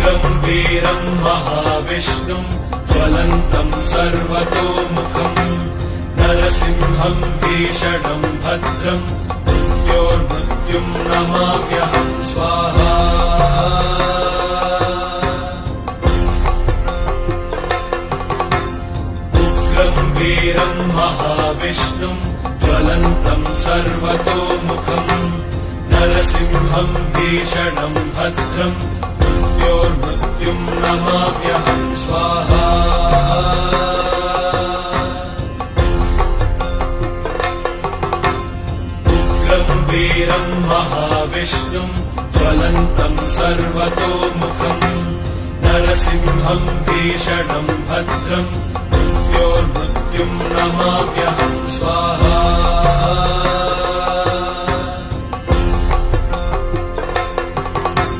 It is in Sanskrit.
उग्रं वीरं महाविष्णुं ज्वलन्तं सर्वतोमुखं नरसिंहं भीषणं भद्रं मृत्योर्मृत्युं नमाम्यहं स्वाहा। उग्रं वीरं महाविष्णुं ज्वलन्तं सर्वतोमुखं नरसिंहं भीषणं भद्रं मृत्योर्मृत्युं नमाम्यहं स्वाहा। उग्रं वीरं महाविष्णुं ज्वलन्तं सर्वतोमुखं नरसिंहं भीषणं भद्रं मृत्योर्मृत्युं नमाम्यहं स्वाहा।